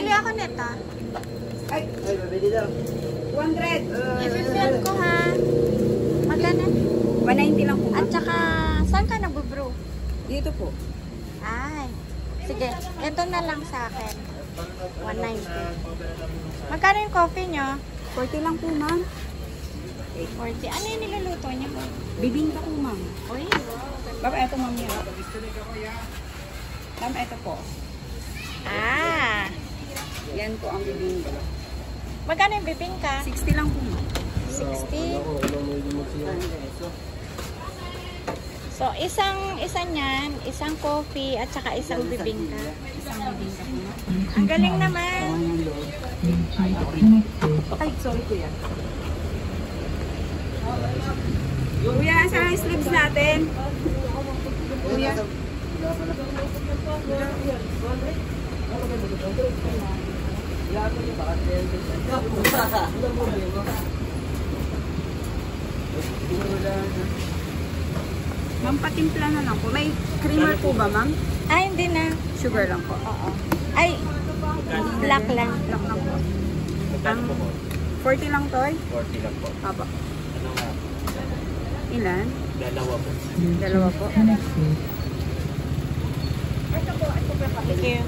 Bibili ako nito. Ay, mabili daw. 200. I-fill ko ha. Magkano? 190 lang po. At saka, saan ka nag-brew? Dito po. Ay, sige. Ito na lang sa akin. 190. Magkano yung coffee nyo? 40 lang po, ma'am. 40. Ano yung niluluto nyo? Bibingka po, ma'am. Uy. Baka eto, ma'am, yan. Ma'am, eto po. Ah. Yan po ang bibingka. Magkano yung bibingka? 60 lang po, ma'am. 60. So, isa niyan, isang coffee, at saka isang bibingka. Isang bibingka po, ma'am. Ang galing naman. Ay, sorry, kuya. Kuya, sa sleeves natin. Kuya. Ma'am, patimpla na lang po. May creamer po ba, ma'am? Ay, hindi na. Sugar lang po. Oo. Ay, black lang. Black lang po. 40 lang, Toy? 40 lang po. Haba. Ano nga? Ilan? Dalawa po. Dalawa po. Thank you.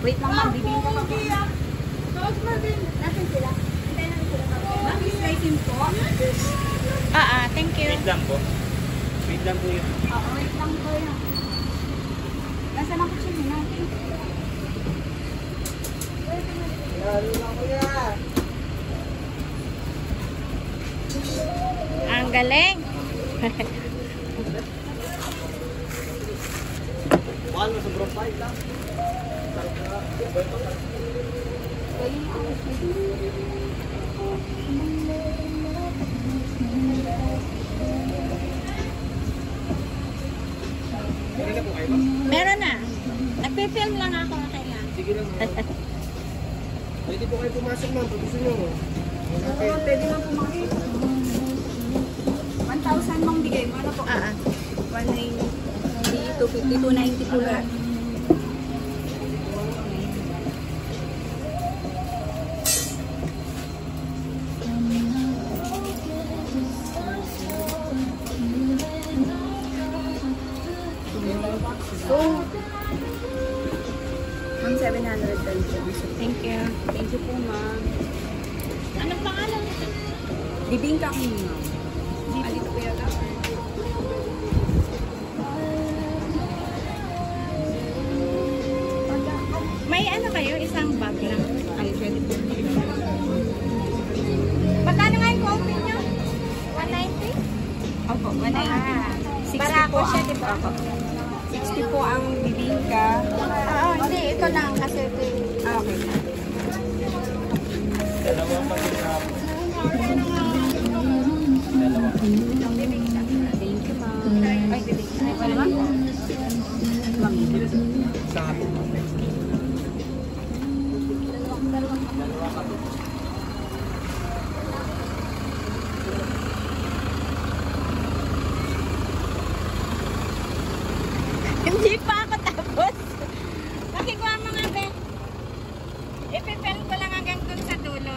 Wait lang, ma'am. Bibingka pa po. Ma'am, slicein po. Thank you. Wait lang po. Wait lang po yun. Oo, wait lang po yun. Nasaan ang kutsin natin? Ang galing. Mahal mo sobrang 5 lang. Meron na. Nagpi-film lang ako na kailangan. Sige lang. Pwede po kayo pumasok ma'am. Pag gusto nyo. Oo, pwede lang po makita. 1,000 mang bigay mo. Ano po? 190, 250, 290 po lahat. So, ma'am, 700 pesos. Thank you. Thank you po, ma'am. Anong pangalan nito? Bibingka ko yun, ma'am. Dito po yata. May ano kayo? Isang bag lang. Ay, pwede po. Magkano nga yung coffee nyo? 190? Opo, 190. 60 Barako po siya, ang- di ba? Opo. 60 po ang bibingka. Oo, hindi. Ito lang kasi ito yung... Okay. Dalawang pag-inap. Thank you, ma'am. Ay, bibingka. Ay, wala, ma'am. Ma'am. Sa akin. Hindi pa ako tapos. Pakikuha mo nga, be. Ipipel ko lang hanggang dun sa dulo.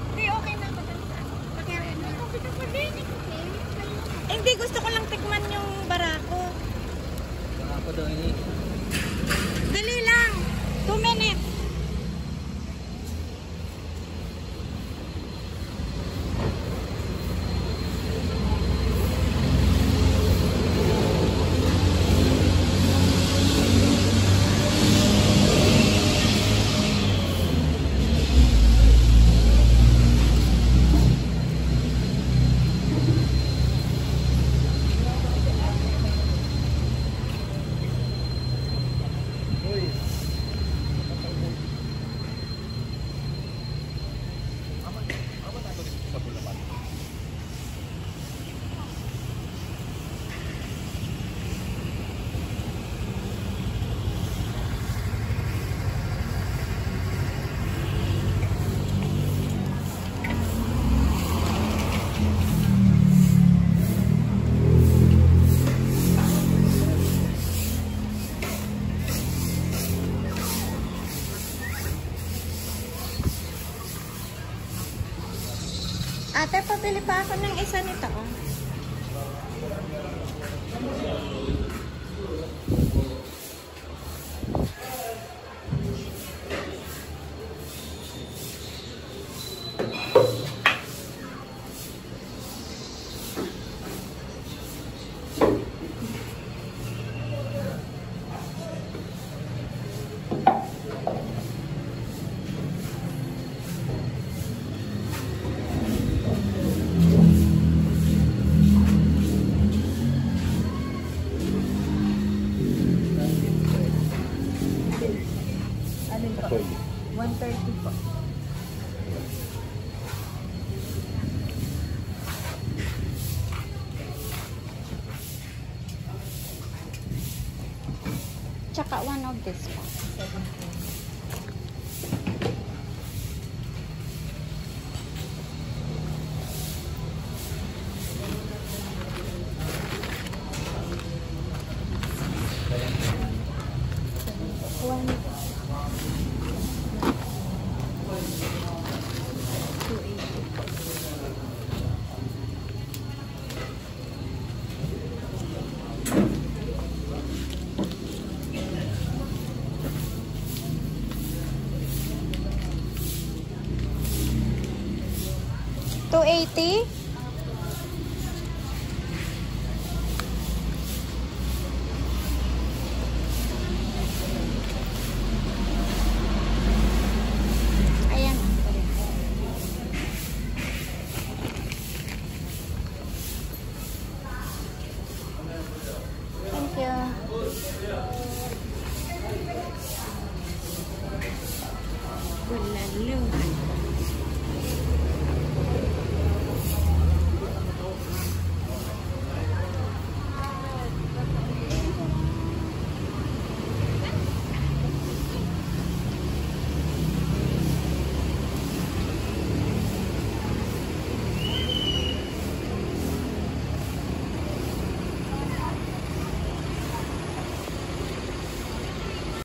Hindi, okay na ako dun sa... Pakirin mo. Hindi, gusto ko lang tikman yung Ate, pabili pa ako ng isa nito. Oh. Alin po? 130 po. Tsaka one of this pa. 280.